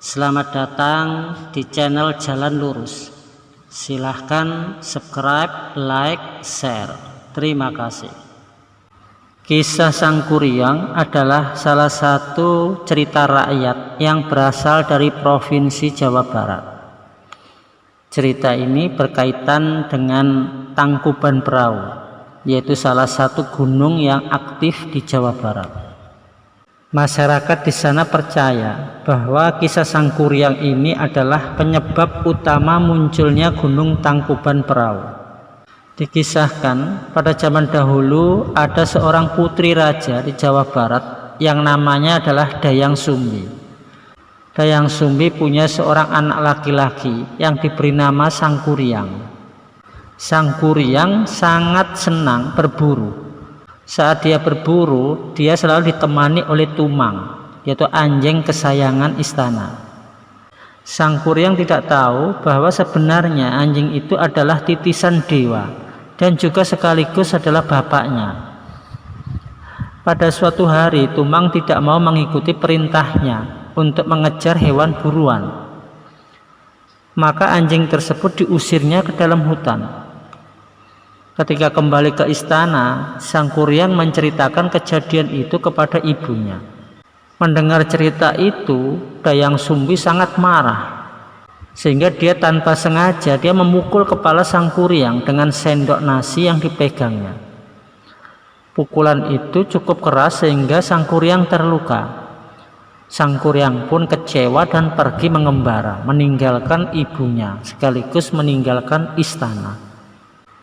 Selamat datang di channel Jalan Lurus. Silahkan subscribe, like, share. Terima kasih. Kisah Sangkuriang adalah salah satu cerita rakyat yang berasal dari Provinsi Jawa Barat. Cerita ini berkaitan dengan Tangkuban Perahu, yaitu salah satu gunung yang aktif di Jawa Barat. Masyarakat di sana percaya bahwa kisah Sangkuriang ini adalah penyebab utama munculnya Gunung Tangkuban Perahu. Dikisahkan pada zaman dahulu ada seorang putri raja di Jawa Barat yang namanya adalah Dayang Sumbi. Dayang Sumbi punya seorang anak laki-laki yang diberi nama Sangkuriang. Sangkuriang sangat senang berburu. Saat dia berburu, dia selalu ditemani oleh Tumang, yaitu anjing kesayangan istana. Sangkuriang tidak tahu bahwa sebenarnya anjing itu adalah titisan dewa dan juga sekaligus adalah bapaknya. Pada suatu hari, Tumang tidak mau mengikuti perintahnya untuk mengejar hewan buruan. Maka anjing tersebut diusirnya ke dalam hutan. Ketika kembali ke istana, Sangkuriang menceritakan kejadian itu kepada ibunya. Mendengar cerita itu, Dayang Sumbi sangat marah, sehingga dia tanpa sengaja dia memukul kepala Sangkuriang dengan sendok nasi yang dipegangnya. Pukulan itu cukup keras sehingga Sangkuriang terluka. Sangkuriang pun kecewa dan pergi mengembara, meninggalkan ibunya sekaligus meninggalkan istana.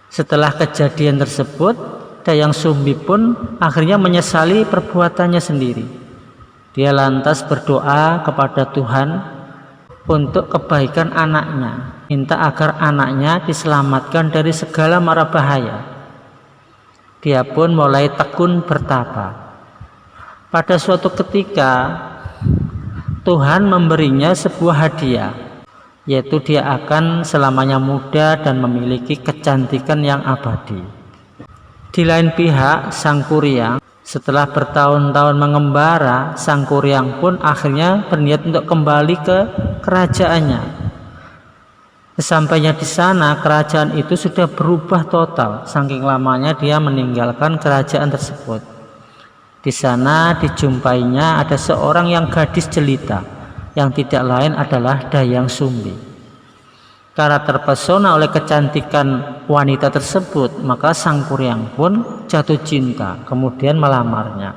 Setelah kejadian tersebut, Dayang Sumbi pun akhirnya menyesali perbuatannya sendiri. Dia lantas berdoa kepada Tuhan untuk kebaikan anaknya, minta agar anaknya diselamatkan dari segala mara bahaya. Dia pun mulai tekun bertapa. Pada suatu ketika, Tuhan memberinya sebuah hadiah, yaitu dia akan selamanya muda dan memiliki kecantikan yang abadi. Di lain pihak, Sangkuriang setelah bertahun-tahun mengembara, Sangkuriang pun akhirnya berniat untuk kembali ke kerajaannya. Sesampainya di sana, kerajaan itu sudah berubah total, saking lamanya dia meninggalkan kerajaan tersebut. Di sana dijumpainya ada seorang yang gadis jelita, yang tidak lain adalah Dayang Sumbi. Karena terpesona oleh kecantikan wanita tersebut, maka Sangkuriang pun jatuh cinta, kemudian melamarnya.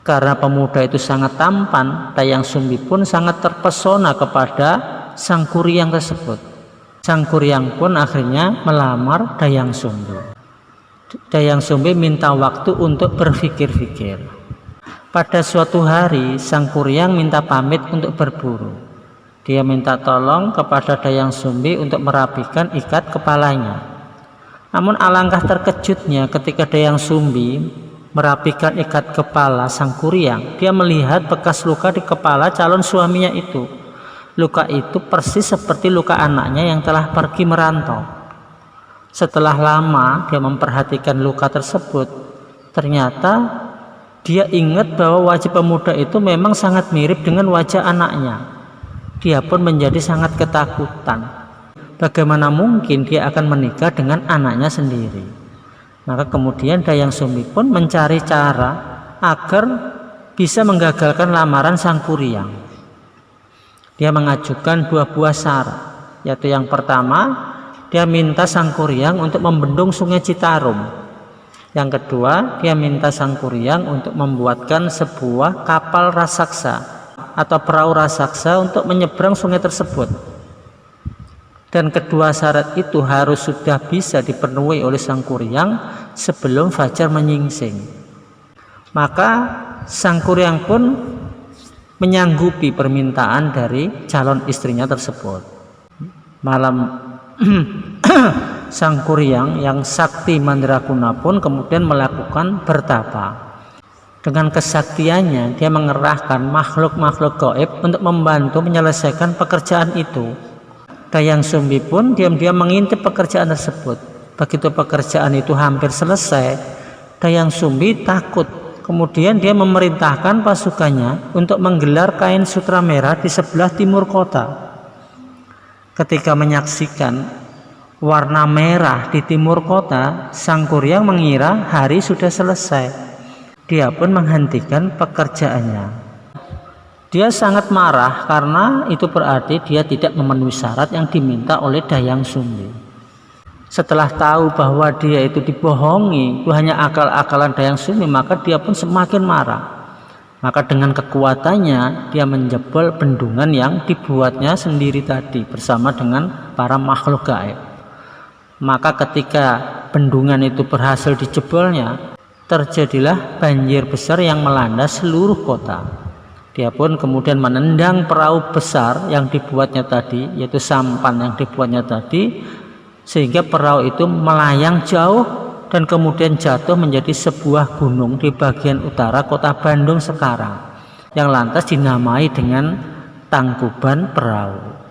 Karena pemuda itu sangat tampan, Dayang Sumbi pun sangat terpesona kepada Sangkuriang tersebut. Sangkuriang pun akhirnya melamar Dayang Sumbi. Dayang Sumbi minta waktu untuk berpikir-pikir. Pada suatu hari, Sangkuriang minta pamit untuk berburu. Dia minta tolong kepada Dayang Sumbi untuk merapikan ikat kepalanya. Namun alangkah terkejutnya ketika Dayang Sumbi merapikan ikat kepala Sangkuriang, dia melihat bekas luka di kepala calon suaminya itu. Luka itu persis seperti luka anaknya yang telah pergi merantau. Setelah lama dia memperhatikan luka tersebut, ternyata dia ingat bahwa wajah pemuda itu memang sangat mirip dengan wajah anaknya. Dia pun menjadi sangat ketakutan. Bagaimana mungkin dia akan menikah dengan anaknya sendiri? Maka kemudian Dayang Sumbi pun mencari cara agar bisa menggagalkan lamaran Sangkuriang. Dia mengajukan dua buah syarat, yaitu yang pertama, dia minta Sangkuriang untuk membendung Sungai Citarum. Yang kedua, dia minta Sangkuriang untuk membuatkan sebuah kapal raksasa atau perahu raksasa untuk menyeberang sungai tersebut. Dan kedua syarat itu harus sudah bisa dipenuhi oleh Sangkuriang sebelum fajar menyingsing. Maka Sangkuriang pun menyanggupi permintaan dari calon istrinya tersebut. Malam Sangkuriang yang sakti mandraguna pun kemudian melakukan bertapa. Dengan kesaktiannya dia mengerahkan makhluk-makhluk gaib untuk membantu menyelesaikan pekerjaan itu. Dayang Sumbi pun diam-diam mengintip pekerjaan tersebut. Begitu pekerjaan itu hampir selesai, Dayang Sumbi takut Kemudian dia memerintahkan pasukannya untuk menggelar kain sutra merah di sebelah timur kota. Ketika menyaksikan warna merah di timur kota, sang kuryang mengira hari sudah selesai. Dia pun menghentikan pekerjaannya. Dia sangat marah karena itu berarti dia tidak memenuhi syarat yang diminta oleh Dayang Sumbi. Setelah tahu bahwa dia itu dibohongi, itu hanya akal-akalan Dayang Sumbi, maka dia pun semakin marah. Maka dengan kekuatannya dia menjebol bendungan yang dibuatnya sendiri tadi bersama dengan para makhluk gaib. Maka ketika bendungan itu berhasil dijebolnya, terjadilah banjir besar yang melanda seluruh kota. Dia pun kemudian menendang perahu besar yang dibuatnya tadi, yaitu sampan yang dibuatnya tadi, sehingga perahu itu melayang jauh dan kemudian jatuh menjadi sebuah gunung di bagian utara kota Bandung sekarang, yang lantas dinamai dengan Tangkuban Perahu.